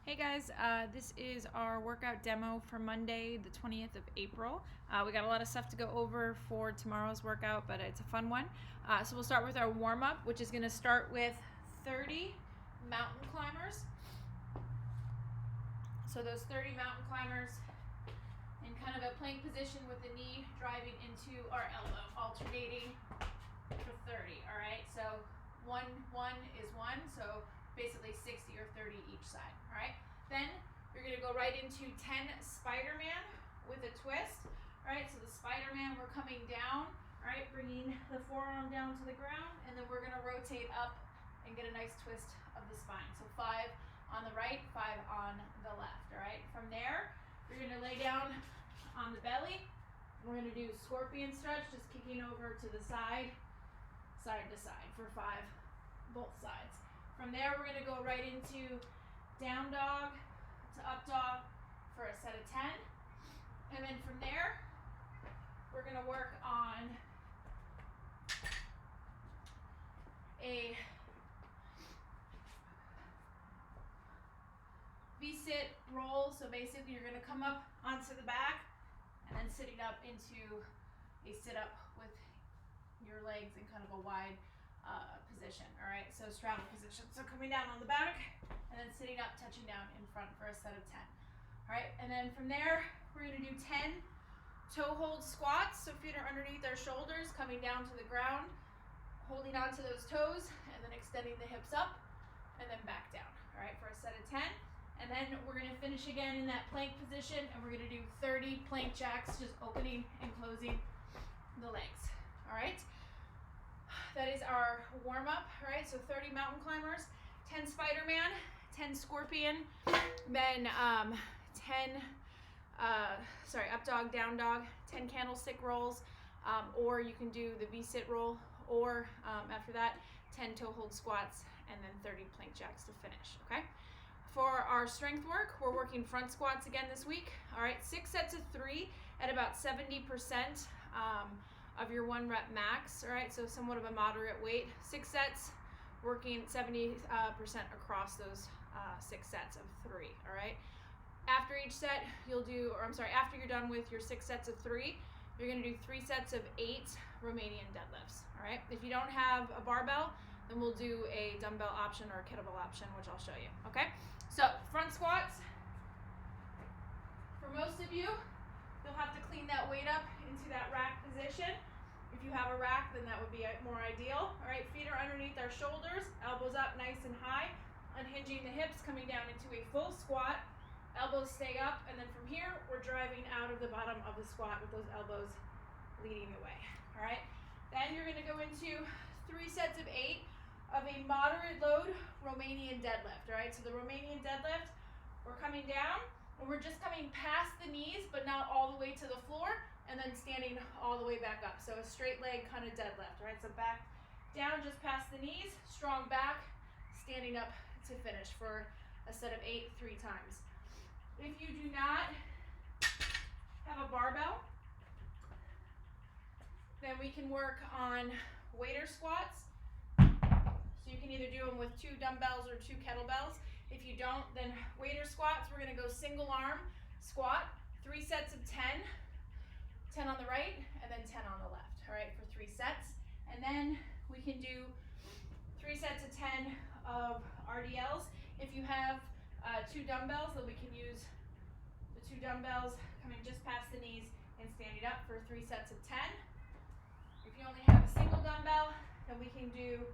Hey guys, this is our workout demo for Monday, the 20th of April. We got a lot of stuff to go over for tomorrow's workout, but it's a fun one. So we'll start with our warm-up, which is going to start with 30 mountain climbers. So those 30 mountain climbers in kind of a plank position with the knee driving into our elbow, alternating for 30, all right? So one is one, so basically 60 or 30 each side, all right? Then you're gonna go right into 10 Spider-Man with a twist, all right? So the Spider-Man, we're coming down, all right? Bringing the forearm down to the ground, and then we're gonna rotate up and get a nice twist of the spine. So 5 on the right, 5 on the left, all right? From there, you're gonna lay down on the belly. We're gonna do scorpion stretch, just kicking over to the side to side for 5, both sides. From there, we're gonna go right into down dog to up dog for a set of 10. And then from there, we're gonna work on a V-sit roll. So basically you're gonna come up onto the back and then sitting up into a sit-up with your legs in kind of a wide position, all right? So straddle position. So coming down on the back and then sitting up, touching down in front for a set of 10. All right, and then from there, we're gonna do 10 toe hold squats. So feet are underneath our shoulders, coming down to the ground, holding onto those toes, and then extending the hips up, and then back down, all right, for a set of 10. And then we're gonna finish again in that plank position, and we're gonna do 30 plank jacks, just opening and closing the legs, all right? That is our warm-up, all right? So 30 mountain climbers, 10 Spider-Man, 10 scorpion, then 10, up dog, down dog, 10 candlestick rolls, or you can do the V-sit roll, or after that, 10 toe hold squats, and then 30 plank jacks to finish, okay? For our strength work, we're working front squats again this week, all right? 6 sets of 3 at about 70% of your 1 rep max, all right? So somewhat of a moderate weight. 6 sets, working 70% across those 6 sets of 3, all right? After each set, after you're done with your 6 sets of 3, you're gonna do 3 sets of 8 Romanian deadlifts, all right? If you don't have a barbell, then we'll do a dumbbell option or a kettlebell option, which I'll show you, okay? So front squats, for most of you, you'll have to clean that weight up into that rack position. If you have a rack, then that would be more ideal. All right, feet are underneath our shoulders, elbows up nice and high, unhinging the hips, coming down into a full squat. Elbows stay up, and then from here, we're driving out of the bottom of the squat with those elbows leading the way. All right, then you're gonna go into 3 sets of 8 of a moderate load Romanian deadlift. All right, so the Romanian deadlift, we're coming down, and we're just coming past the knees, but not all the way to the floor, and then standing all the way back up. So a straight leg kind of deadlift, right? So back down just past the knees, strong back, standing up to finish for a set of 8, 3 times. If you do not have a barbell, then we can work on waiter squats. So you can either do them with 2 dumbbells or 2 kettlebells. If you don't, then waiter squats, we're gonna go single arm squat, 3 sets of 10. 10 on the right, and then 10 on the left, all right, for 3 sets. And then we can do 3 sets of 10 of RDLs. If you have 2 dumbbells, then we can use the 2 dumbbells coming just past the knees and standing up for 3 sets of 10. If you only have a single dumbbell, then we can do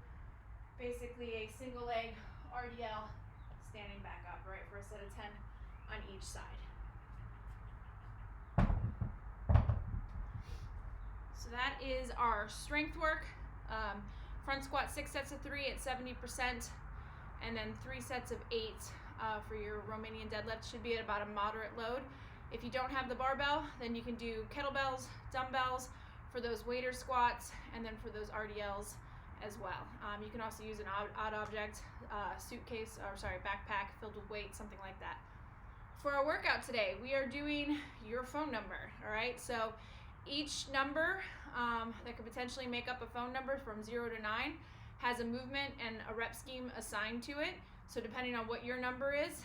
basically a single leg RDL standing back up, right, for a set of 10 on each side. So that is our strength work. Front squat, 6 sets of 3 at 70%, and then 3 sets of 8 for your Romanian deadlift. Should be at about a moderate load. If you don't have the barbell, then you can do kettlebells, dumbbells for those waiter squats, and then for those RDLs as well. You can also use an odd object, backpack filled with weight, something like that. For our workout today, we are doing your phone number, all right? So each number that could potentially make up a phone number from 0 to 9 has a movement and a rep scheme assigned to it. So depending on what your number is,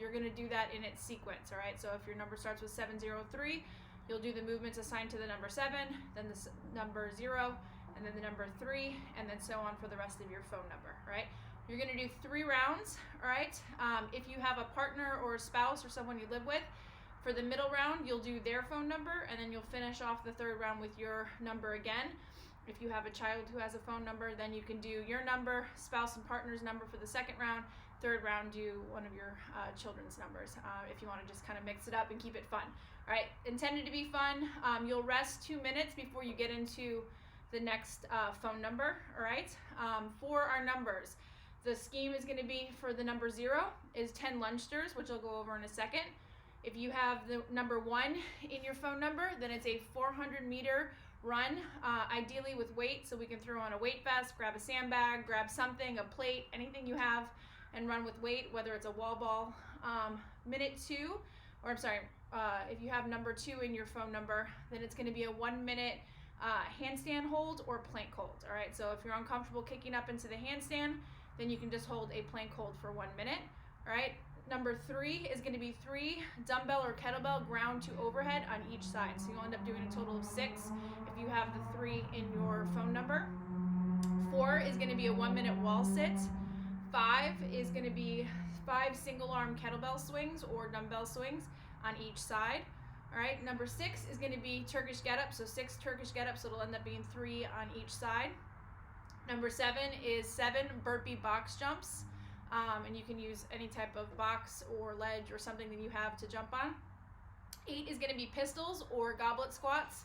you're going to do that in its sequence, all right? So if your number starts with 703, you'll do the movements assigned to the number 7, then the number 0, and then the number 3, and then so on for the rest of your phone number, all right? You're going to do 3 rounds, all right? If you have a partner or a spouse or someone you live with, for the middle round, you'll do their phone number, and then you'll finish off the 3rd round with your number again. If you have a child who has a phone number, then you can do your number, spouse and partner's number for the 2nd round. 3rd round, do one of your children's numbers if you want to just kind of mix it up and keep it fun. All right, intended to be fun. You'll rest 2 minutes before you get into the next phone number, all right? For our numbers, the scheme is going to be for the number 0 is 10 lunge stirs, which I'll go over in a second. If you have the number 1 in your phone number, then it's a 400-meter run, ideally with weight, so we can throw on a weight vest, grab a sandbag, grab something, a plate, anything you have, and run with weight, whether it's a wall ball. If you have number 2 in your phone number, then it's going to be a 1-minute handstand hold or plank hold. All right, so if you're uncomfortable kicking up into the handstand, then you can just hold a plank hold for 1 minute. All right, number 3 is going to be 3 dumbbell or kettlebell ground to overhead on each side. So you'll end up doing a total of 6 if you have the 3 in your phone number. 4 is going to be a 1-minute wall sit. 5 is going to be 5 single arm kettlebell swings or dumbbell swings on each side. All right, number 6 is going to be Turkish get-up, so 6 Turkish get-ups, so it'll end up being 3 on each side. Number 7 is 7 burpee box jumps, and you can use any type of box or ledge or something that you have to jump on. 8 is going to be pistols or goblet squats,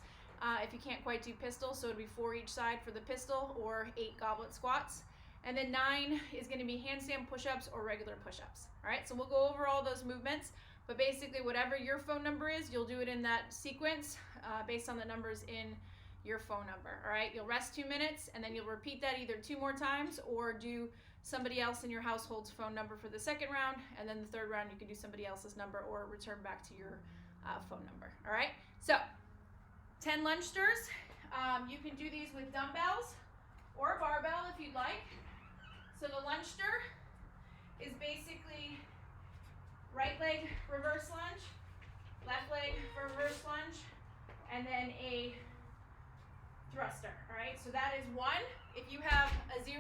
if you can't quite do pistols, so it'll be 4 each side for the pistol or 8 goblet squats. And then 9 is going to be handstand push-ups or regular push-ups. All right, so we'll go over all those movements, but basically whatever your phone number is, you'll do it in that sequence based on the numbers in your phone number. All right, you'll rest 2 minutes, and then you'll repeat that either 2 more times or do somebody else in your household's phone number for the 2nd round, and then the 3rd round you can do somebody else's number or return back to your phone number. All right, so 10 lunge stirs. You can do these with dumbbells or barbell if you'd like. So the lunge stir is basically right leg reverse lunge, left leg reverse lunge, and then a thruster, all right? So that is 1. If you have a 0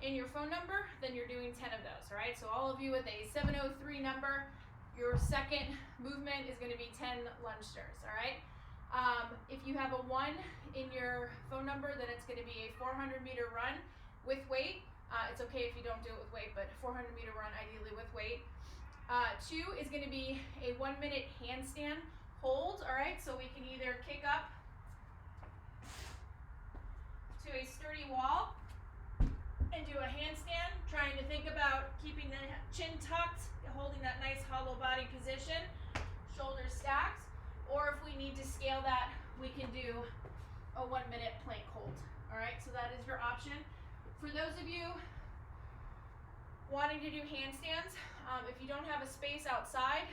in your phone number, then you're doing 10 of those, all right? So all of you with a 703 number, your 2nd movement is gonna be 10 lunge stirs, all right? If you have a 1 in your phone number, then it's gonna be a 400-meter run with weight. It's okay if you don't do it with weight, but 400-meter run ideally with weight. 2 is going to be a 1-minute handstand hold, all right? So we can either kick up to a sturdy wall and do a handstand, trying to think about keeping the chin tucked, holding that nice hollow body position, shoulders stacked, or if we need to scale that, we can do a 1-minute plank hold, all right? So that is your option. For those of you wanting to do handstands, if you don't have a space outside,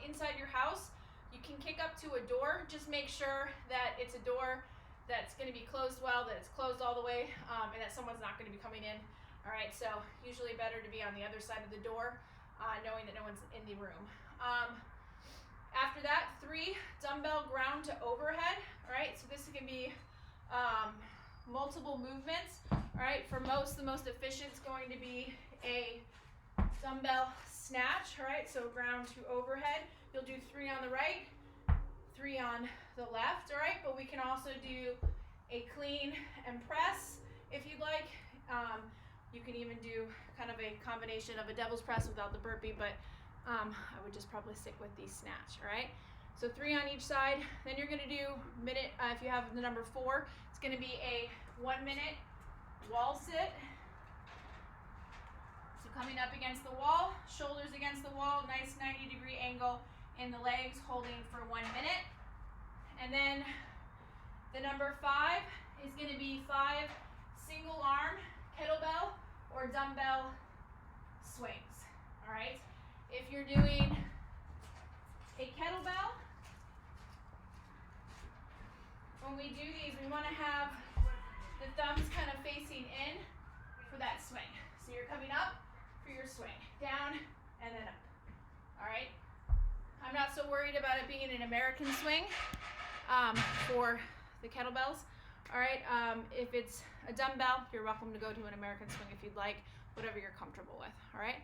inside your house, you can kick up to a door. Just make sure that it's a door that's going to be closed well, that it's closed all the way, and that someone's not going to be coming in. All right, so usually better to be on the other side of the door, knowing that no one's in the room. After that, 3 dumbbell ground to overhead. All right, so this can be multiple movements. All right, for most, the most efficient is going to be a dumbbell snatch. All right, so ground to overhead. You'll do 3 on the right, 3 on the left. All right, but we can also do a clean and press if you'd like. You can even do kind of a combination of a devil's press without the burpee, but I would just probably stick with the snatch. All right, so 3 on each side. Then you're going to do minute. If you have the number 4, it's going to be a 1-minute wall sit. So coming up against the wall, shoulders against the wall, nice 90-degree angle in the legs, holding for 1 minute. And then the number 5 is going to be 5 single arm kettlebell or dumbbell swings. All right, if you're doing a kettlebell, when we do these, we want to have the thumbs kind of facing in for that swing. So you're coming up, for your swing. Down and then up. All right? I'm not so worried about it being an American swing for the kettlebells. All right? If it's a dumbbell, you're welcome to go to an American swing if you'd like, whatever you're comfortable with. All right?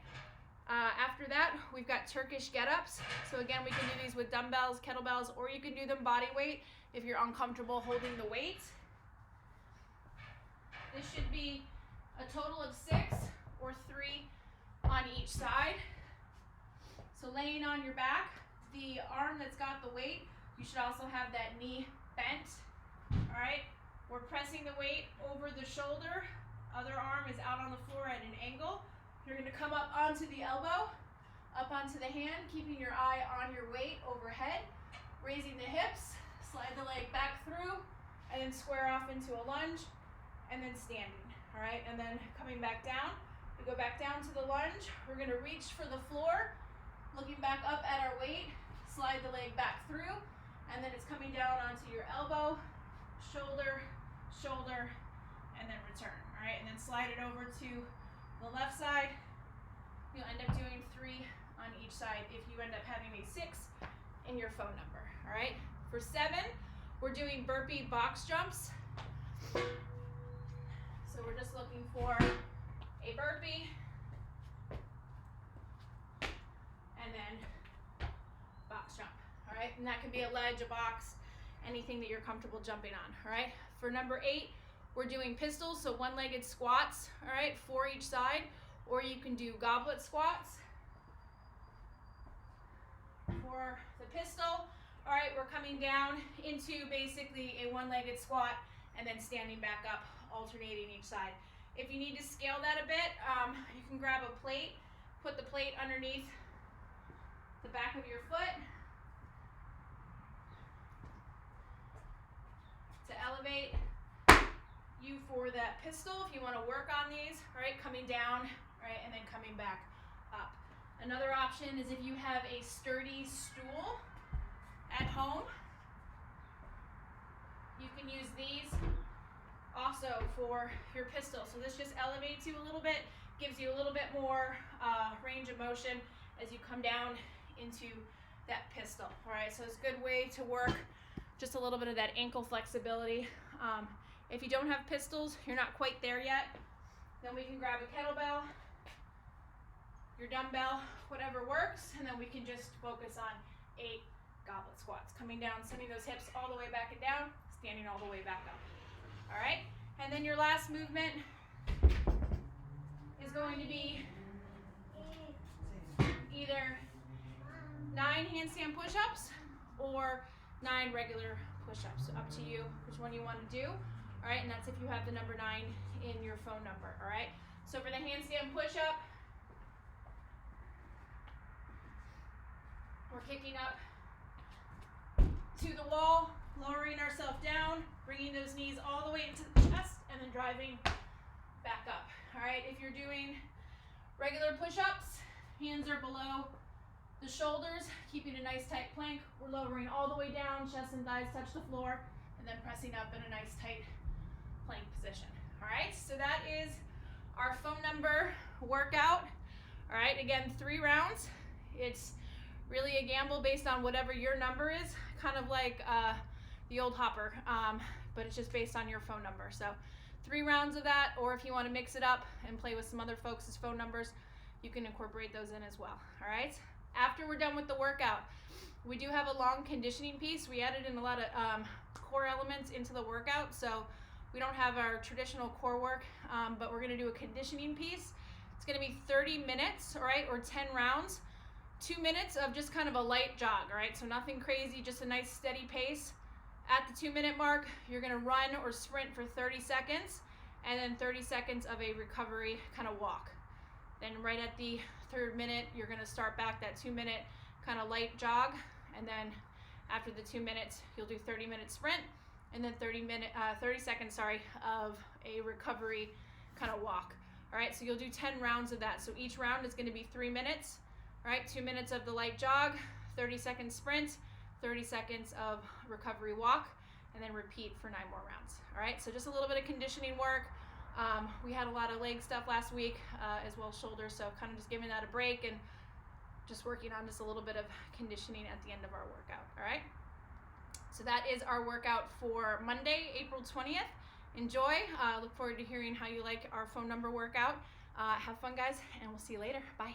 After that, we've got Turkish get-ups. So again, we can do these with dumbbells, kettlebells, or you can do them body weight if you're uncomfortable holding the weight. This should be a total of 6 or 3 on each side. So laying on your back, the arm that's got the weight, you should also have that knee bent. All right? We're pressing the weight over the shoulder. Other arm is out on the floor at an angle. You're going to come up onto the elbow, up onto the hand, keeping your eye on your weight overhead, raising the hips, slide the leg back through, and then square off into a lunge, and then standing. All right? And then coming back down. We go back down to the lunge. We're going to reach for the floor, looking back up at our weight, slide the leg back through, and then it's coming down onto your elbow, shoulder, shoulder, and then return. All right? And then slide it over to the left side. You'll end up doing 3 on each side if you end up having a 6 in your phone number. All right? For 7, we're doing burpee box jumps. So we're just looking for a burpee and then box jump. All right? And that can be a ledge, a box, anything that you're comfortable jumping on. All right? For number 8, we're doing pistols, so one-legged squats, all right, 4 each side, or you can do goblet squats. For the pistol, all right, we're coming down into basically a one-legged squat and then standing back up, alternating each side. If you need to scale that a bit, you can grab a plate, put the plate underneath the back of your foot to elevate you for that pistol if you want to work on these, right? Coming down, right, and then coming back up. Another option is if you have a sturdy stool at home, you can use these also for your pistol. So this just elevates you a little bit, gives you a little bit more range of motion as you come down into that pistol. All right, so it's a good way to work just a little bit of that ankle flexibility. If you don't have pistols, you're not quite there yet, then we can grab a kettlebell, your dumbbell, whatever works, and then we can just focus on 8 goblet squats. Coming down, sending those hips all the way back and down, standing all the way back up. All right? And then your last movement is going to be either 9 handstand push-ups or 9 regular push-ups. So up to you which one you want to do. All right, and that's if you have the number 9 in your phone number. All right, so for the handstand push-up, we're kicking up to the wall, lowering ourselves down, bringing those knees all the way into the chest, and then driving back up. All right, if you're doing regular push-ups, hands are below the shoulders, keeping a nice tight plank. We're lowering all the way down, chest and thighs touch the floor, and then pressing up in a nice tight plank position. All right, so that is our phone number workout. All right, again, 3 rounds. It's really a gamble based on whatever your number is, kind of like the old hopper, but it's just based on your phone number. So 3 rounds of that, or if you want to mix it up and play with some other folks' phone numbers, you can incorporate those in as well. All right, after we're done with the workout, we do have a long conditioning piece. We added in a lot of core elements into the workout, so we don't have our traditional core work, but we're going to do a conditioning piece. It's going to be 30 minutes, all right, or 10 rounds. 2 minutes of just kind of a light jog, all right? So nothing crazy, just a nice steady pace. At the 2-minute mark, you're going to run or sprint for 30 seconds, and then 30 seconds of a recovery kind of walk. Then right at the 3rd minute, you're going to start back that 2-minute kind of light jog, and then after the 2 minutes, you'll do 30-minute sprint, and then 30 seconds of a recovery kind of walk. All right, so you'll do 10 rounds of that. So each round is going to be 3 minutes. All right, 2 minutes of the light jog, 30-second sprint, 30 seconds of recovery walk, and then repeat for 9 more rounds. All right, so just a little bit of conditioning work, We had a lot of leg stuff last week, as well as shoulders, so kind of just giving that a break and just working on just a little bit of conditioning at the end of our workout. All right, so that is our workout for Monday, April 20th. Enjoy. Look forward to hearing how you like our phone number workout. Have fun, guys, and we'll see you later. Bye.